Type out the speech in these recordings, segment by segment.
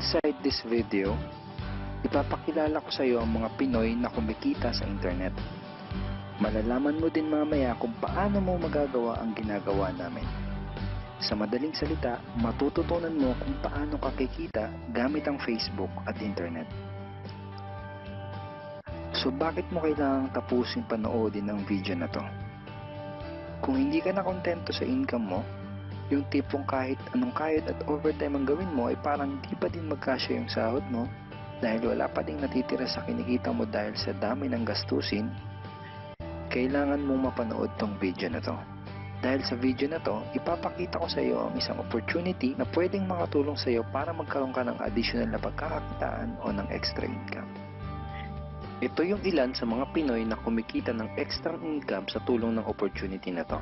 Inside this video, ipapakilala ko sa iyo ang mga Pinoy na kumikita sa internet. Malalaman mo din mamaya kung paano mo magagawa ang ginagawa namin. Sa madaling salita, matututunan mo kung paano ka kikita gamit ang Facebook at internet. So bakit mo kailangang tapusin panoodin ang video na to? Kung hindi ka na kontento sa income mo, yung tipong kahit anong kayod at overtime ang gawin mo ay parang di pa din magkasya yung sahod mo dahil wala pa ding natitira sa kinikita mo dahil sa dami ng gastusin, kailangan mong mapanood tong video na to. Dahil sa video na to, ipapakita ko sa iyo ang isang opportunity na pwedeng makatulong sa iyo para magkaroon ka ng additional na pagkakakitaan o ng extra income. Ito yung ilan sa mga Pinoy na kumikita ng extra income sa tulong ng opportunity na to.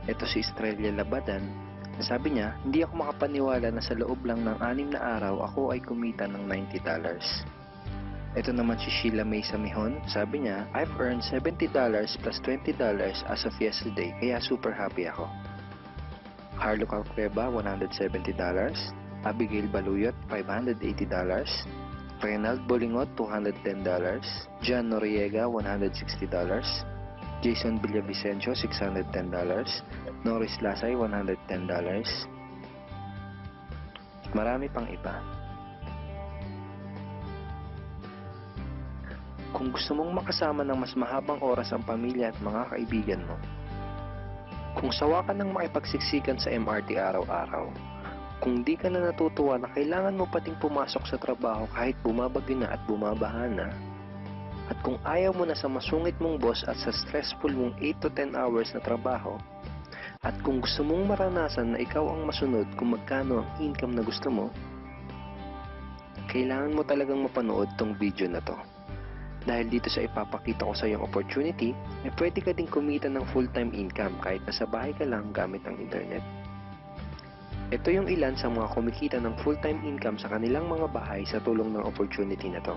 Ito si Estrella Labadan. Sabi niya, hindi ako makapaniwala na sa loob lang ng 6 na araw ako ay kumita ng $90. Ito naman si Sheila May Samihon. Sabi niya, I've earned $70 plus $20 as of yesterday, kaya super happy ako. Harlo Calcueba, $170. Abigail Baluyot, $580. Reynald Bolingot, $210. John Noriega, $160. Jason Villavicencio, $610. Norris Lasay, $110. Marami pang iba. Kung gusto mong makasama ng mas mahabang oras ang pamilya at mga kaibigan mo, kung sawa ka ng makipagsiksikan sa MRT araw-araw, kung di ka na natutuwa na kailangan mo pating pumasok sa trabaho kahit bumabagyo na at bumabaha na, at kung ayaw mo na sa masungit mong boss at sa stressful mong 8 to 10 hours na trabaho, at kung gusto mong maranasan na ikaw ang masunod kung magkano ang income na gusto mo, kailangan mo talagang mapanood tong video na to. Dahil dito sa ipapakita ko sa iyong opportunity, ay pwede ka ding kumita ng full-time income kahit nasa bahay ka lang gamit ang internet. Ito yung ilan sa mga kumikita ng full-time income sa kanilang mga bahay sa tulong ng opportunity na to.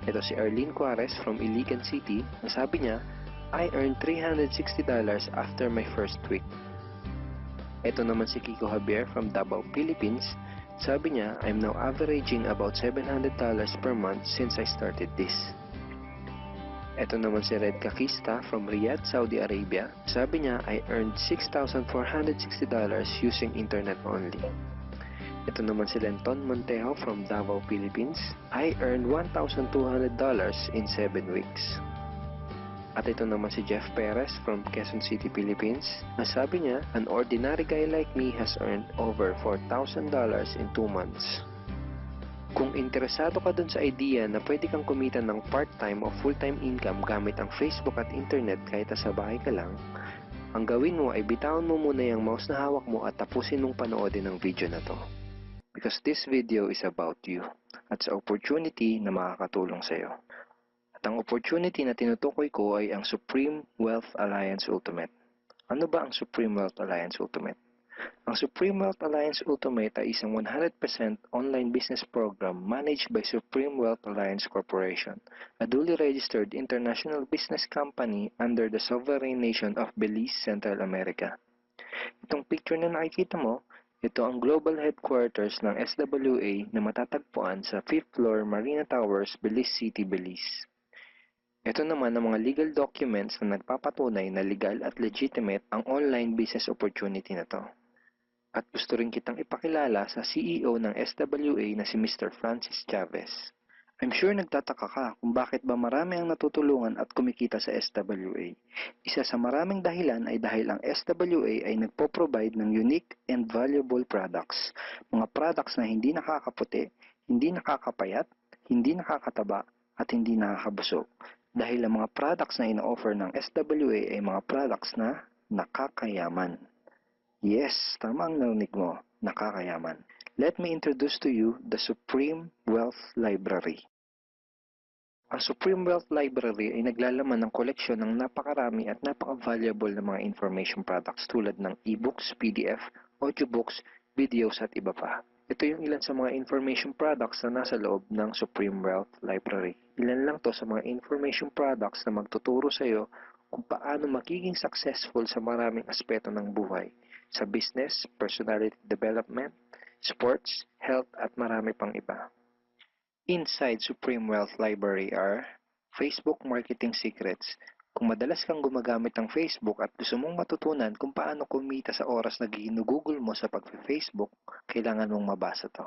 Ito si Arlene Juarez from Iligan City. Sabi niya, I earned $360 after my first week. Ito naman si Kiko Javier from Davao, Philippines. Sabi niya, I'm now averaging about $700 per month since I started this. Ito naman si Red Kakista from Riyadh, Saudi Arabia. Sabi niya, I earned $6,460 using internet only. Ito naman si Lenton Montejo from Davao, Philippines. I earned $1,200 in 7 weeks. At ito naman si Jeff Perez from Quezon City, Philippines. Sabi niya, an ordinary guy like me has earned over $4,000 in 2 months. Kung interesado ka dun sa idea na pwede kang kumita ng part-time o full-time income gamit ang Facebook at internet kahit sa bahay ka lang, ang gawin mo ay bitawan mo muna yung mouse na hawak mo at tapusin mong panoodin ang video na to. Because this video is about you at sa opportunity na makakatulong sa iyo. At ang opportunity na tinutukoy ko ay ang Supreme Wealth Alliance Ultimate. Ano ba ang Supreme Wealth Alliance Ultimate? Ang Supreme Wealth Alliance Ultimate ay isang 100% online business program managed by Supreme Wealth Alliance Corporation, a duly registered international business company under the sovereign nation of Belize, Central America. Itong picture na nakikita mo, ito ang global headquarters ng SWA na matatagpuan sa 5th floor Marina Towers, Belize City, Belize. Ito naman ang mga legal documents na nagpapatunay na legal at legitimate ang online business opportunity na to. At gusto rin kitang ipakilala sa CEO ng SWA na si Mr. Francis Chavez. I'm sure nagtataka ka kung bakit ba marami ang natutulungan at kumikita sa SWA. Isa sa maraming dahilan ay dahil ang SWA ay nagpo-provide ng unique and valuable products. Mga products na hindi nakakaputi, hindi nakakapayat, hindi nakakataba, at hindi nakakabusog. Dahil ang mga products na ino-offer ng SWA ay mga products na nakakayaman. Yes, tama ang narinig mo, nakakayaman. Let me introduce to you the Supreme Wealth Library. Ang Supreme Wealth Library ay naglalaman ng koleksyon ng napakarami at napaka-valuable na mga information products tulad ng e-books, PDF, audiobooks, videos at iba pa. Ito yung ilan sa mga information products na nasa loob ng Supreme Wealth Library. Ilan lang to sa mga information products na magtuturo sa iyo kung paano magiging successful sa maraming aspeto ng buhay. Sa business, personality development, sports, health at marami pang iba. Inside Supreme Wealth Library are Facebook Marketing Secrets. Kung madalas kang gumagamit ng Facebook at gusto mong matutunan kung paano kumita sa oras na ginugugol mo sa pag-Facebook, kailangan mong mabasa to.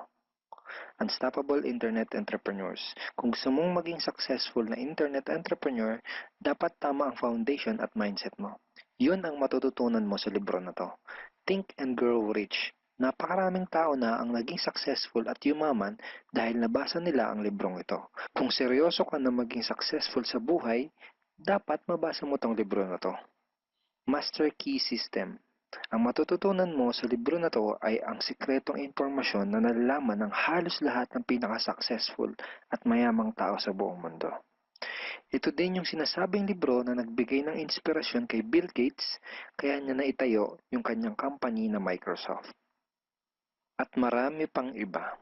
Unstoppable Internet Entrepreneurs. Kung gusto mong maging successful na internet entrepreneur, dapat tama ang foundation at mindset mo. Yun ang matututunan mo sa libro na to. Think and Grow Rich. Napakaraming tao na ang naging successful at yumaman dahil nabasa nila ang librong ito. Kung seryoso ka na maging successful sa buhay, dapat mabasa mo tong libro na to. Master Key System. Ang matututunan mo sa libro na to ay ang sikretong impormasyon na nalalaman ng halos lahat ng pinaka-successful at mayamang tao sa buong mundo. Ito din yung sinasabing libro na nagbigay ng inspirasyon kay Bill Gates kaya niya naitayo yung kanyang company na Microsoft. At marami pang iba.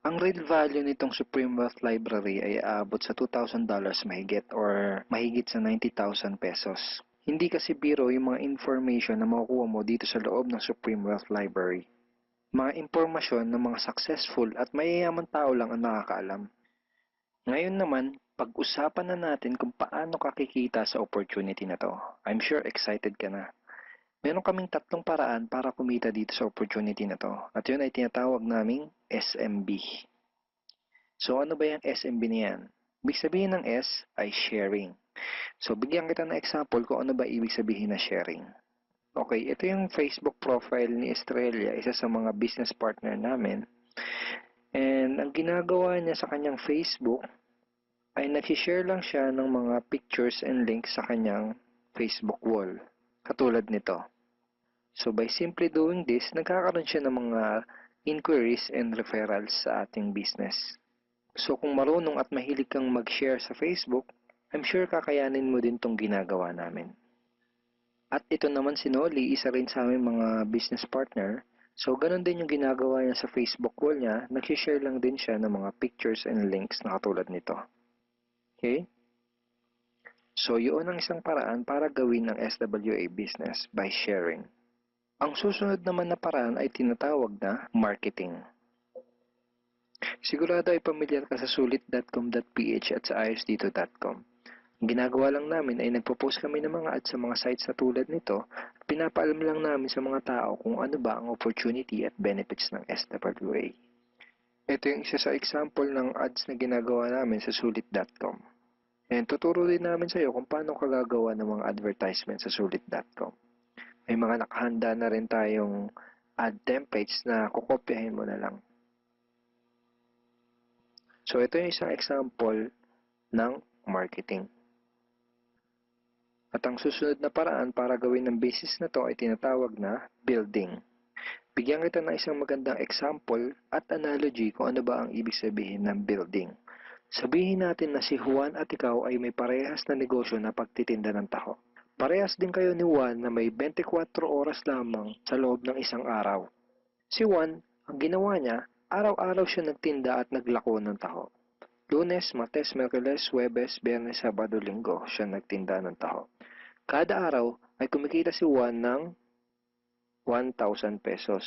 Ang real value nitong Supreme Wealth Library ay aabot sa $2,000 mahigit or mahigit sa 90,000 pesos. Hindi kasi biro yung mga information na makukuha mo dito sa loob ng Supreme Wealth Library. Mga impormasyon ng mga successful at mayayaman tao lang ang nakakaalam. Ngayon naman, pag-usapan na natin kung paano ka kikita sa opportunity na to. I'm sure excited ka na. Meron kaming 3 paraan para kumita dito sa opportunity na to. At yun ay tinatawag naming SMB. So ano ba yung SMB na yan? Ibig sabihin ng S ay sharing. So, bigyan kita ng example kung ano ba ibig sabihin na sharing. Okay, ito yung Facebook profile ni Estrella, isa sa mga business partner namin. And ang ginagawa niya sa kanyang Facebook ay nag-share lang siya ng mga pictures and links sa kanyang Facebook wall. Katulad nito. So, by simply doing this, nagkakaroon siya ng mga inquiries and referrals sa ating business. So, kung marunong at mahilig kang mag-share sa Facebook, I'm sure kakayanin mo din tong ginagawa namin. At ito naman si Nolly, isa rin sa aming mga business partner. So, ganun din yung ginagawa niya sa Facebook wall niya. Nag-share lang din siya ng mga pictures and links na katulad nito. Okay? So, yun ang isang paraan para gawin ng SWA business by sharing. Ang susunod naman na paraan ay tinatawag na marketing. Sigurado ay pamilyar ka sa sulit.com.ph at sa ayosdito.com. Ang ginagawa lang namin ay nagpo-post kami ng mga ads sa mga sites na tulad nito at pinapaalam lang namin sa mga tao kung ano ba ang opportunity at benefits ng SWA. Ito yung isa sa example ng ads na ginagawa namin sa sulit.com. And tuturo din namin sa iyo kung paano ka gagawa ng mga advertisement sa sulit.com. May mga nakahanda na rin tayong ad templates na kukopyahin mo na lang. So ito yung isang example ng marketing. At ang susunod na paraan para gawin ng business na to ay tinatawag na building. Bigyan kita ng isang magandang example at analogy kung ano ba ang ibig sabihin ng building. Sabihin natin na si Juan at ikaw ay may parehas na negosyo na pagtitinda ng taho. Parehas din kayo ni Juan na may 24 oras lamang sa loob ng isang araw. Si Juan, ang ginawa niya, araw-araw siya nagtinda at naglako ng taho. Lunes, Martes, Miyerkules, Huwebes, Biyernes, Sabado, Linggo siya nagtinda ng taho. Kada araw ay kumikita si Juan ng 1,000 pesos.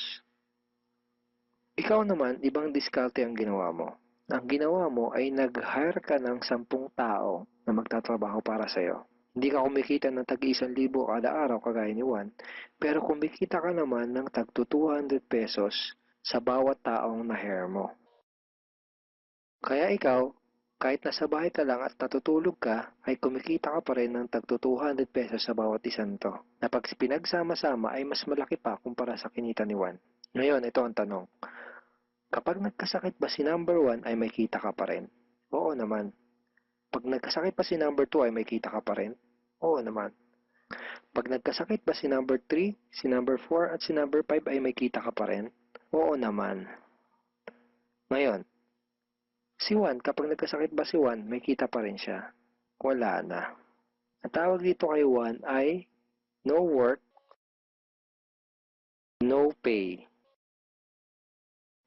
Ikaw naman, ibang diskarte ang ginawa mo. Ang ginawa mo ay nag-hire ka ng 10 tao na magtatrabaho para sa'yo. Hindi ka kumikita ng tag-1,000 kada araw kagaya ni Juan, pero kumikita ka naman ng tag 200 pesos sa bawat taong na-hire mo. Kaya ikaw, kahit nasa bahay ka lang at natutulog ka, ay kumikita ka pa rin ng tag 200 pesos sa bawat isang to. Na pag pinagsama-sama ay mas malaki pa kumpara sa kinita ni Juan. Ngayon, ito ang tanong. Kapag nagkasakit ba si number 1 ay may kita ka pa rin? Oo naman. Pag nagkasakit ba si number 2 ay may kita ka pa rin? Oo naman. Pag nagkasakit ba si number 3, si number 4 at si number 5 ay may kita ka pa rin? Oo naman. Ngayon, si Juan, kapag nagkasakit ba si Juan, may kita pa rin siya? Wala na. Ang tawag dito kay Juan ay no work, no pay.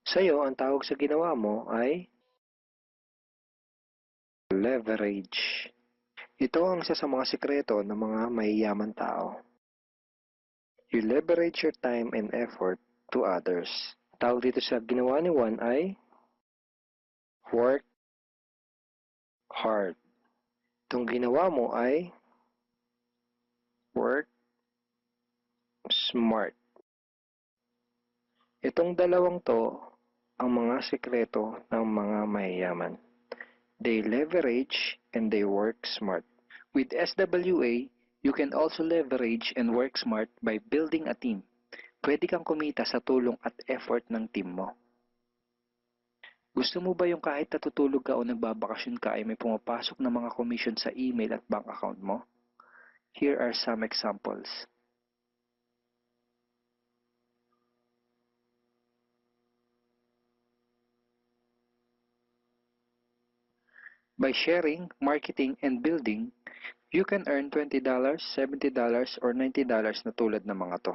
Sa'yo, ang tawag sa ginawa mo ay leverage. Ito ang isa sa mga sikreto ng mga mayayaman tao. You leverage your time and effort to others. Tawag dito sa ginawa ni Juan ay work hard. Itong ginawa mo ay work smart. Itong dalawang to ang mga sekreto ng mga mayayaman. They leverage and they work smart. With SWA, you can also leverage and work smart by building a team. Pwede kang kumita sa tulong at effort ng team mo. Gusto mo ba yung kahit natutulog ka o nagbabakasyon ka ay may pumapasok na mga commission sa email at bank account mo? Here are some examples. By sharing, marketing, and building, you can earn $20, $70, or $90 na tulad ng mga to.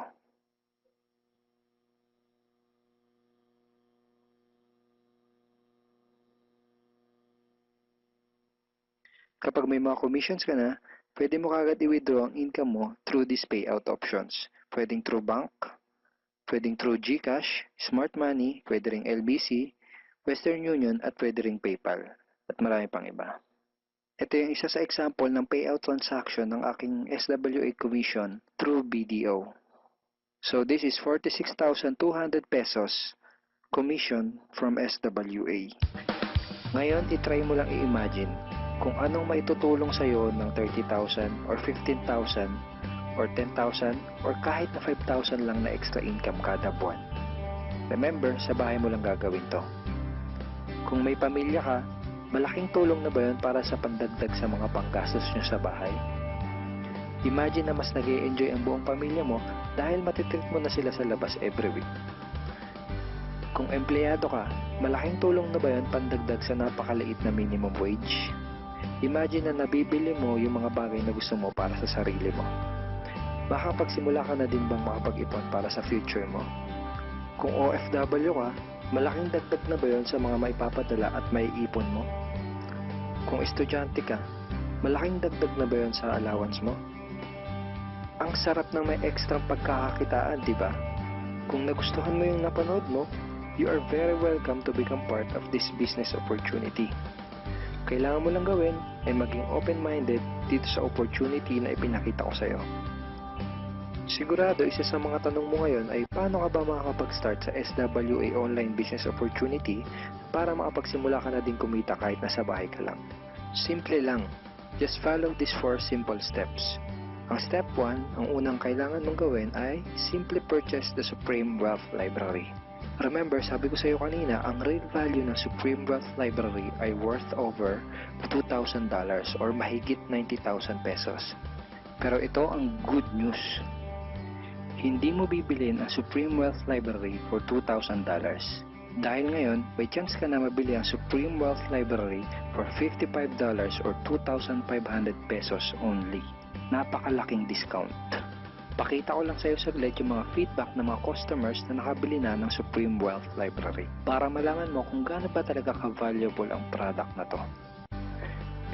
Kapag may mga commissions ka na, pwede mo kagad i-withdraw ang income mo through these payout options. Pwedeng through bank, pwedeng through GCash, Smart Money, pwede ring LBC, Western Union, at pwede ring PayPal. At marami pang iba. Ito yung isa sa example ng payout transaction ng aking SWA commission through BDO. So this is 46,200 pesos commission from SWA. Ngayon, itry mo lang i-imagine kung anong maitutulong sa'yo ng 30,000 or 15,000 or 10,000 or kahit na 5,000 lang na extra income kada buwan. Remember, sa bahay mo lang gagawin to. Kung may pamilya ka, malaking tulong na ba yun para sa pandagdag sa mga panggastos nyo sa bahay? Imagine na mas nag-e-enjoy ang buong pamilya mo dahil matitreat mo na sila sa labas every week. Kung empleyado ka, malaking tulong na ba yun pandagdag sa napakaliit na minimum wage? Imagine na nabibili mo yung mga bagay na gusto mo para sa sarili mo. Baka pagsimula ka na din bang makapag-ipon para sa future mo? Kung OFW ka, malaking dagdag na ba yun sa mga maipapadala at maiipon mo? Kung estudyante ka, malaking dagdag na ba yun sa allowance mo? Ang sarap ng may extra pagkakakitaan, di ba? Kung nagustuhan mo yung napanood mo, you are very welcome to become part of this business opportunity. Kailangan mo lang gawin ay maging open-minded dito sa opportunity na ipinakita ko sa'yo. Sigurado, isa sa mga tanong mo ngayon ay paano ka ba makakapag-start sa SWA online business opportunity para makapagsimula ka na din kumita kahit nasa bahay ka lang. Simple lang. Just follow these 4 simple steps. Ang step 1, ang unang kailangan mong gawin ay simply purchase the Supreme Wealth Library. Remember, sabi ko sa iyo kanina, ang real value ng Supreme Wealth Library ay worth over $2,000 or mahigit 90,000 pesos. Pero ito ang good news. Hindi mo bibilin ang Supreme Wealth Library for $2,000. Dahil ngayon, may chance ka na mabili ang Supreme Wealth Library for $55 or 2,500 pesos only. Napakalaking discount. Pakita ko lang sa iyo saglit yung mga feedback ng mga customers na nakabili na ng Supreme Wealth Library para malaman mo kung gaano ba talaga ka-valuable ang product na to.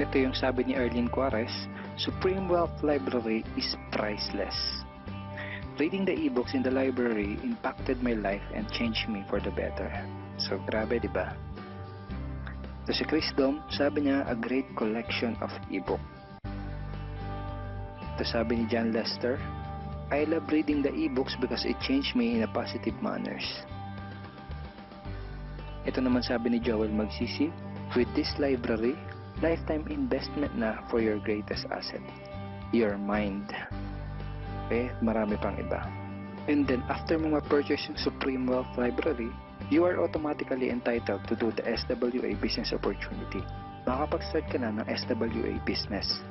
Ito yung sabi ni Erlyn Juarez, Supreme Wealth Library is priceless. Reading the ebooks in the library impacted my life and changed me for the better. So, grabe, di ba? So, si Chris Dom, sabi niya, a great collection of ebook. Ito sabi ni John Lester, I love reading the ebooks because it changed me in a positive manners. Ito naman sabi ni Joel Magsisi, with this library, lifetime investment na for your greatest asset, your mind. Okay, marami pang iba. And then, after mo ma-purchase yung Supreme Wealth Library, you are automatically entitled to do the SWA business opportunity. Makapag-start ka na ng SWA business.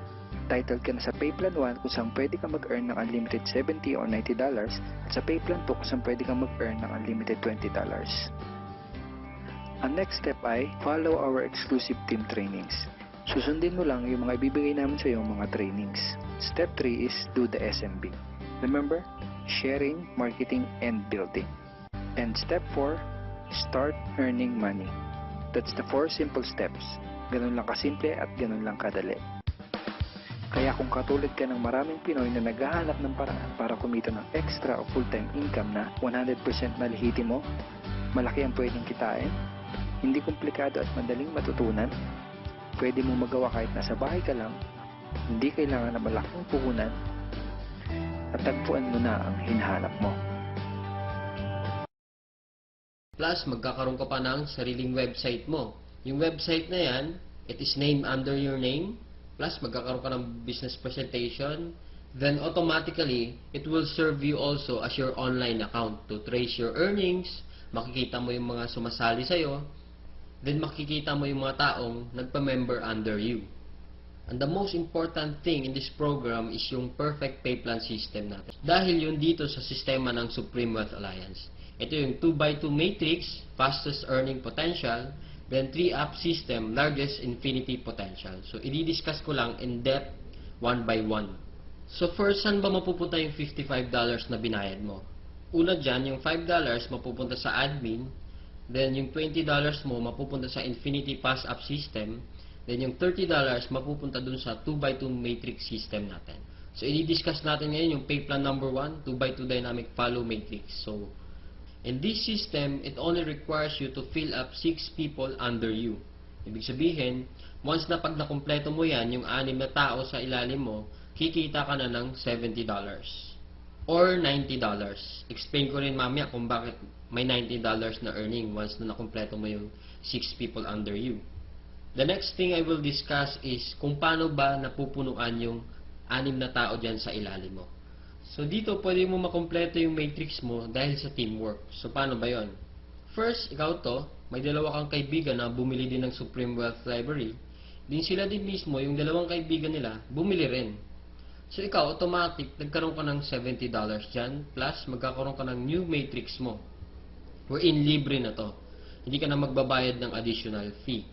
Titled ka na sa Payplan 1 kung saan pwede ka mag-earn ng unlimited $70 or $90 at sa Payplan 2 kung saan pwede ka mag-earn ng unlimited $20. Ang next step ay follow our exclusive team trainings. Susundin mo lang yung mga ibibigay namin sa iyo mga trainings. Step 3 is do the SMB. Remember, sharing, marketing, and building. And step 4, start earning money. That's the 4 simple steps. Ganun lang kasimple at ganun lang kadali. Kaya kung katulad ka ng maraming Pinoy na naghahanap ng paraan para kumita ng extra o full-time income na 100% na lehitimo, Malaki ang pwedeng kitain, hindi komplikado at madaling matutunan. Pwede mo magawa kahit nasa bahay ka lang, hindi kailangan na malaking puhunan, at tagpuan mo na ang hinahanap mo. Plus, magkakaroon ka pa ng sariling website mo. Yung website na yan, it is named under your name. Plus, magkakaroon ka ng business presentation. Then, automatically, it will serve you also as your online account to trace your earnings. Makikita mo yung mga sumasali sa'yo. Then, makikita mo yung mga taong nagpa-member under you. And the most important thing in this program is yung perfect pay plan system natin. Dahil yun dito sa sistema ng Supreme Wealth Alliance. Ito yung 2x2 matrix, fastest earning potential, then 3-up system, largest infinity potential. So, i-discuss ko lang in depth, one by one. So, first, saan ba mapupunta yung $55 na binayad mo? Una dyan, yung $5 mapupunta sa admin, then yung $20 mo mapupunta sa infinity pass-up system, then yung $30 mapupunta dun sa 2x2 matrix system natin. So, i-discuss natin ngayon yung pay plan number 1, 2x2 dynamic follow matrix. So, in this system, it only requires you to fill up 6 people under you. Ibig sabihin, once na pag nakumpleto mo yan, yung 6 na tao sa ilalim mo, kikita ka na ng $70 or $90. Explain ko rin mamaya kung bakit may $90 na earning once na nakumpleto mo yung 6 people under you. The next thing I will discuss is kung paano ba napupunuan yung 6 na tao dyan sa ilalim mo. So, dito, pwede mo makompleto yung matrix mo dahil sa teamwork. So, paano ba yon? First, ikaw to, may dalawa kang kaibigan na bumili din ng Supreme Wealth Library. Din sila din mismo, yung dalawang kaibigan nila, bumili rin. So, ikaw, automatic, nagkaroon ka ng $70 dyan, plus magkakaroon ka ng new matrix mo. Wherein libre na to. Hindi ka na magbabayad ng additional fee.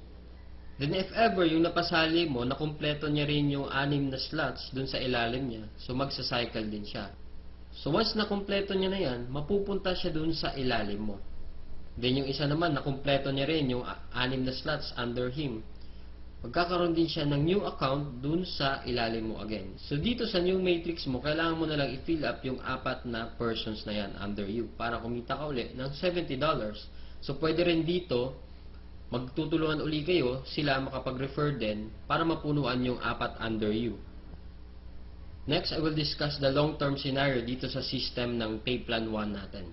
Then if ever yung napasali mo, nakumpleto niya rin yung 6 na slots dun sa ilalim niya, so magsa-cycle din siya. So once nakumpleto niya na yan, mapupunta siya dun sa ilalim mo. Then yung isa naman, nakumpleto niya rin yung 6 na slots under him. Magkakaroon din siya ng new account dun sa ilalim mo again. So dito sa new matrix mo, kailangan mo na lang i-fill up yung 4 na persons na yan under you para kumita ka uli ng $70. So pwede rin dito, magtutulungan uli kayo, sila makapag-refer din para mapunuan yung 4 under you. Next, I will discuss the long-term scenario dito sa system ng Pay Plan 1 natin.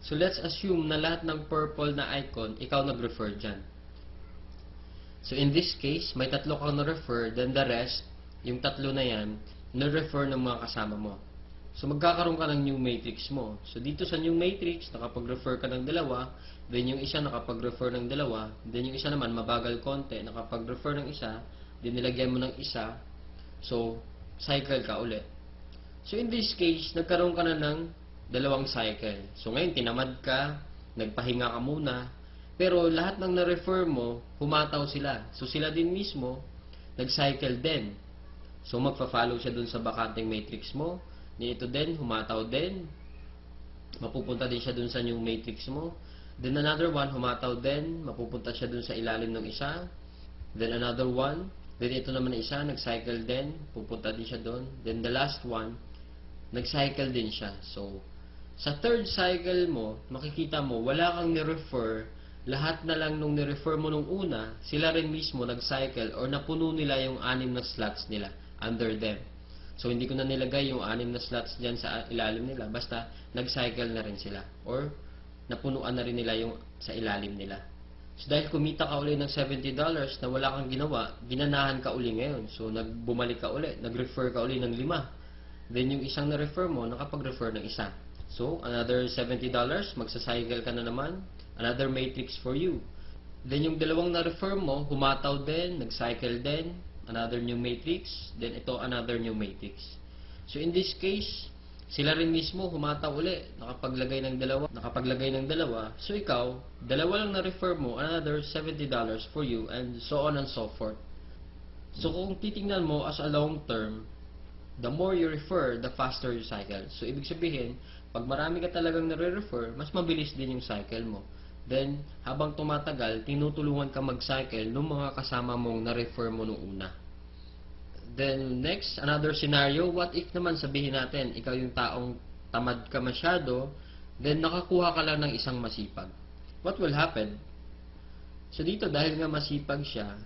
So, let's assume na lahat ng purple na icon, ikaw nag-refer dyan. So, in this case, may 3 kang na-refer, then the rest, yung 3 na yan, na-refer ng mga kasama mo. So, magkakaroon ka ng new matrix mo. So, dito sa new matrix, nakapag-refer ka ng 2, then yung isa nakapag-refer ng 2, then yung isa naman mabagal konti, nakapag-refer ng isa, then nilagyan mo ng isa, so, cycle ka ulit. So, in this case, nagkaroon ka na ng 2 cycle. So, ngayon, tinamad ka, nagpahinga ka muna, pero lahat ng na-refer mo, humataw sila. So, sila din mismo, nag-cycle din. So, magpa-follow siya dun sa bakanting matrix mo, ito din, humataw din. Mapupunta din siya dun sa new matrix mo. Then another one, humataw din. Mapupunta siya dun sa ilalim ng isa. Then another one. Then ito naman na isa, nag-cycle din. Pupunta din siya dun. Then the last one, nag-cycle din siya. So, sa third cycle mo, makikita mo, wala kang ni-refer. Lahat na lang nung ni-refer mo nung una, sila rin mismo nag-cycle or napuno nila yung 6 na slots nila under them. So, hindi ko na nilagay yung 6 na slots dyan sa ilalim nila. Basta, nag-cycle na rin sila. Or, napunuan na rin nila yung sa ilalim nila. So, dahil kumita ka uli ng $70 na wala kang ginawa, ginanahan ka uli ngayon. So, bumalik ka uli. Nag-refer ka uli ng 5. Then, yung isang na-refer mo, nakapag-refer ng isa. So, another $70, magsa-cycle ka na naman. Another matrix for you. Then, yung 2 na-refer mo, humataw din, nag-cycle din. Another new matrix, then ito another new matrix. So in this case, sila rin mismo humataw uli, nakapaglagay ng 2. So ikaw, 2 lang na-refer mo, another $70 for you, and so on and so forth. So kung titingnan mo as a long term, the more you refer, the faster you cycle. So ibig sabihin, pag marami ka talagang nare-refer, mas mabilis din yung cycle mo. Then, habang tumatagal, tinutulungan ka mag-cycle ng mga kasama mong na-refer mo nung una. Then, next, another scenario, what if naman sabihin natin, ikaw yung taong tamad ka masyado, then nakakuha ka lang ng isang masipag. what will happen? So dito, dahil nga masipag siya,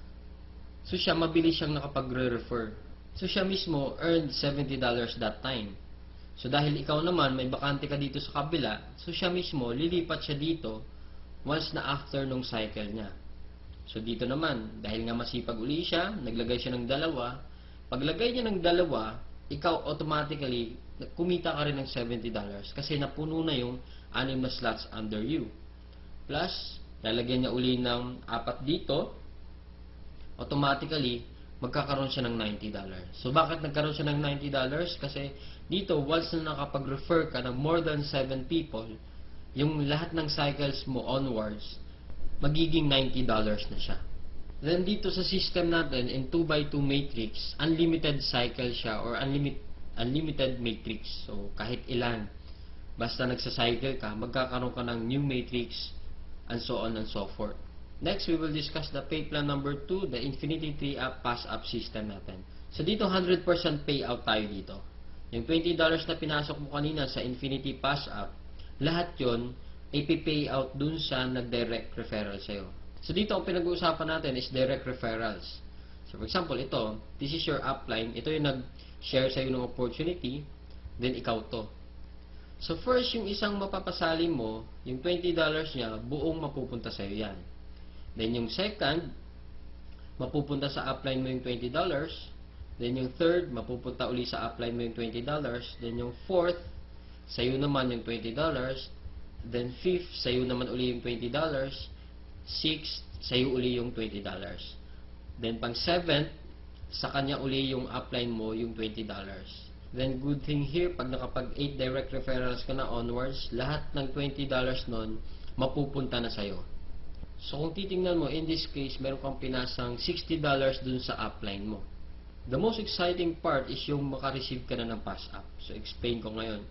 so siya, mabilis siyang nakapag-refer. So siya mismo earned $70 that time. So dahil ikaw naman, may bakante ka dito sa kabila, so siya mismo, lilipat siya dito once na after nung cycle niya. So dito naman, dahil nga masipag uli siya, naglagay siya ng dalawa. Paglagay niya ng dalawa, ikaw automatically, kumita ka rin ng $70 kasi napuno na yung 6 na slots under you. Plus, lalagyan niya uli ng 4 dito, automatically, magkakaroon siya ng $90. So, bakit nagkaroon siya ng $90? Kasi dito, once na nakapag-refer ka ng more than 7 people, yung lahat ng cycles mo onwards, magiging $90 na siya. Then, dito sa system natin, in 2x2 matrix, unlimited cycle siya or unlimited matrix. So, kahit ilan, basta nagsa-cycle ka, magkakaroon ka ng new matrix, and so on and so forth. Next, we will discuss the pay plan number 2, the Infinity 3-up pass-up system natin. So, dito 100% payout tayo dito. Yung $20 na pinasok mo kanina sa Infinity pass-up, lahat yon ipipay out dun sa nag-direct referral sa'yo. So, dito ang pinag-uusapan natin is direct referrals. So, for example, ito, this is your upline. Ito yung nag-share sa'yo ng opportunity, then ikaw to. So, first, yung isang mapapasali mo, yung $20 niya, buong mapupunta sa'yo yan. Then, yung second, mapupunta sa upline mo yung $20. Then, yung third, mapupunta uli sa upline mo yung $20. Then, yung fourth, sa'yo naman yung $20. Then, fifth, sa'yo naman uli yung $20. Sixth, sa'yo uli yung $20. Then, pang seventh, sa kanya uli yung upline mo yung $20. Then, good thing here, pag nakapag 8 direct referrals ka na onwards, lahat ng $20 nun, mapupunta na sa'yo. So, kung titingnan mo, in this case, meron kang pinasang $60 dun sa upline mo. The most exciting part is yung makareceive ka na ng pass-up. So, explain ko ngayon.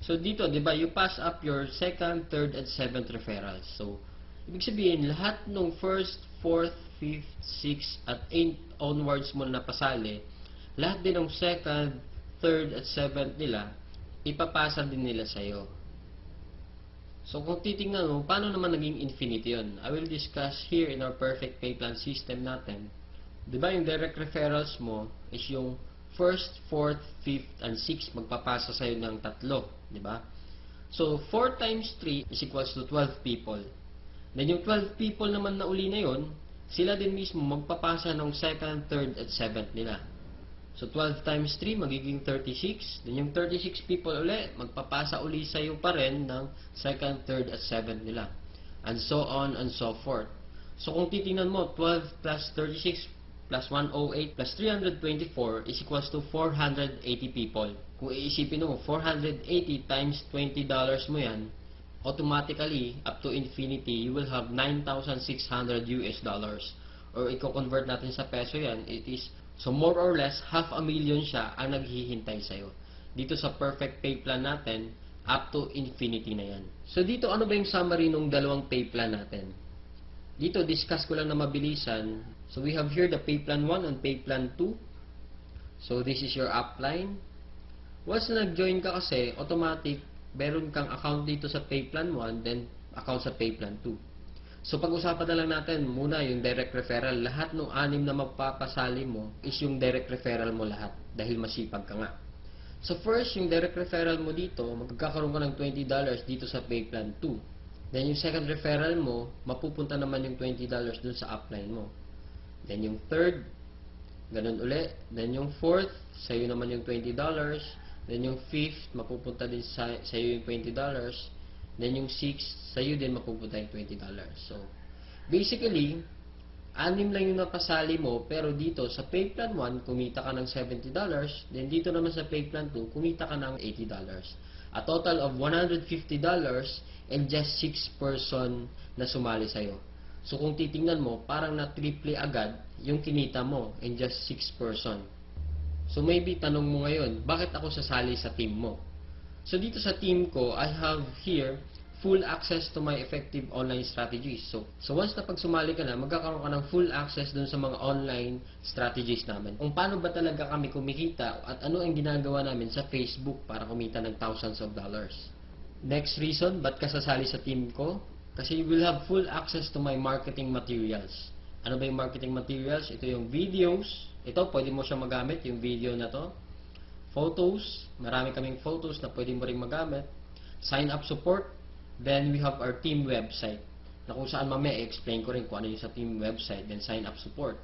So, dito, di ba, you pass up your second, third, and seventh referrals. So, ibig sabihin, lahat ng first, fourth, fifth, sixth, at 8 onwards mo na napasali, lahat din ng second, third, at seventh nila, ipapasa din nila sa'yo. So, kung titingnan mo, paano naman naging infinity yun? I will discuss here in our perfect pay plan system natin. Diba yung direct referrals mo is yung first, fourth, fifth, and sixth magpapasa sa'yo ng 3. Diba? So, 4 times 3 is equals to 12 people. Then, yung 12 people naman na uli na yun, sila din mismo magpapasa ng second, third, at seventh nila. So, 12 times 3, magiging 36. Then, yung 36 people uli, magpapasa uli sa'yo pa rin ng second, third, at seventh nila. And so on and so forth. So, kung titingnan mo, 12 plus 36 plus 108 plus 324 is equals to 480 people. Kung iisipin mo, 480 times $20 mo yan, automatically, up to infinity, you will have $9,600 US. Or, i-convert natin sa peso yan, it is so more or less, 500,000 siya ang naghihintay sa'yo. Dito sa perfect pay plan natin, up to infinity na yan. So dito, ano ba yung summary ng dalawang pay plan natin? Dito, discuss ko lang na mabilisan. So we have here the pay plan 1 and pay plan 2. So this is your upline. Once na nag-join ka kasi, automatic, meron kang account dito sa pay plan 1, then account sa pay plan 2. So, pag-usapan na lang natin muna yung direct referral. Lahat ng 6 na magpapasali mo is yung direct referral mo lahat dahil masipag ka nga. So, first, yung direct referral mo dito, magkakaroon ka ng $20 dito sa pay plan 2. Then, yung second referral mo, mapupunta naman yung $20 dun sa upline mo. Then, yung third, ganun uli. Then, yung fourth, sa'yo naman yung $20. Then, yung fifth, mapupunta din sa'yo yung $20. Then, yung 6, sa'yo din mapupunta yung $20. So, basically, 6 lang yung napasali mo, pero dito, sa pay plan 1, kumita ka ng $70. Then, dito naman sa pay plan 2, kumita ka ng $80. A total of $150 and just 6 person na sumali sa'yo. So, kung titingnan mo, parang na-triple agad yung kinita mo in just 6 person. So, maybe tanong mo ngayon, bakit ako sasali sa team mo? So, dito sa team ko, I have here full access to my effective online strategies. So once na pag sumali ka na, magkakaroon ka ng full access dun sa mga online strategies namin. Kung paano ba talaga kami kumikita at ano ang ginagawa namin sa Facebook para kumita ng thousands of dollars. Next reason, ba't ka sasali sa team ko? Kasi you will have full access to my marketing materials. Ano ba yung marketing materials? Ito yung videos. Ito, pwede mo siya magamit, yung video na to. Photos. Marami kaming photos na pwede mo rin magamit. Sign up support. Then we have our team website. Na kung saan mamaya i-explain ko rin kung ano yung sa team website. Then sign up support.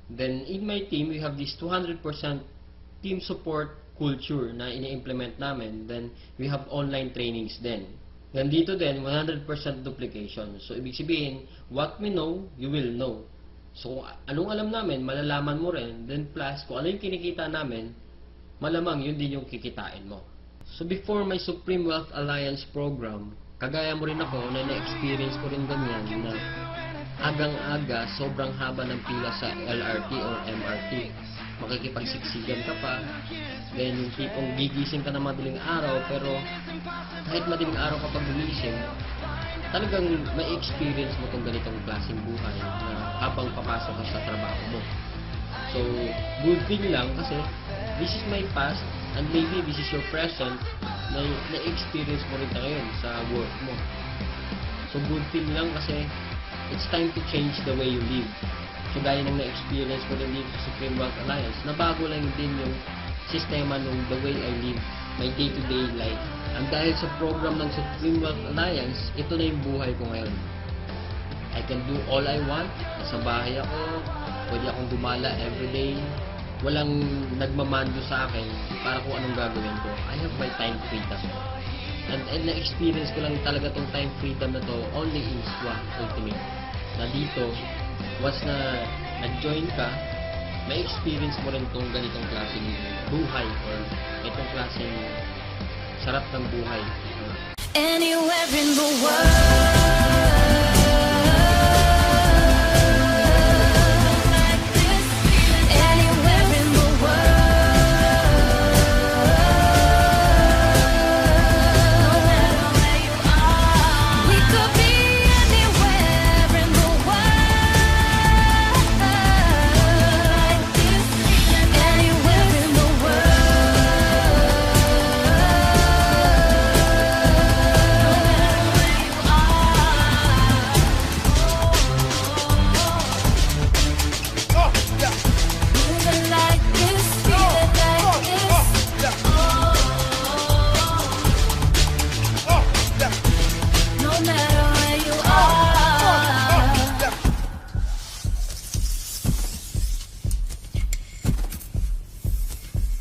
Then in my team, we have this 200% team support culture na ini-implement namin. Then we have online trainings din. Then dito din, 100% duplication. So ibig sabihin, what we know, you will know. So kung anong alam namin, malalaman mo rin. Then plus, kung ano yung kinikita namin, malamang yun din yung kikitain mo. So before my Supreme Wealth Alliance program, kagaya mo rin ako na na-experience ko rin ganyan na agang-aga, sobrang haba ng pila sa LRT or MRT. Makikipagsiksigan ka pa. Then yung tipong gigising ka na madaling araw, pero kahit madaling araw ka pag gumising, talagang may experience mo tong ganitong klaseng buhay na habang papasok ka sa trabaho mo. So, good thing lang kasi this is my past and maybe this is your present na na-experience mo rin ngayon sa work mo. So, good thing lang kasi it's time to change the way you live. So, gaya ng na-experience ko rin dito sa Supreme Wealth Alliance, nabago lang din yung sistema nung the way I live, my day-to-day life. And dahil sa program ng Supreme Wealth Alliance, ito na yung buhay ko ngayon. I can do all I want. Nasa bahay ako, pwede akong gumala everyday. Walang nagmamando sa akin para kung anong gagawin ko. I have my time freedom. And na-experience ko lang talaga tong time freedom na to only in SWA Ultimate. Na dito, once na nag-join ka, may experience mo rin tong ganitong klaseng buhay or itong klaseng sarap ng buhay. Anywhere in the world.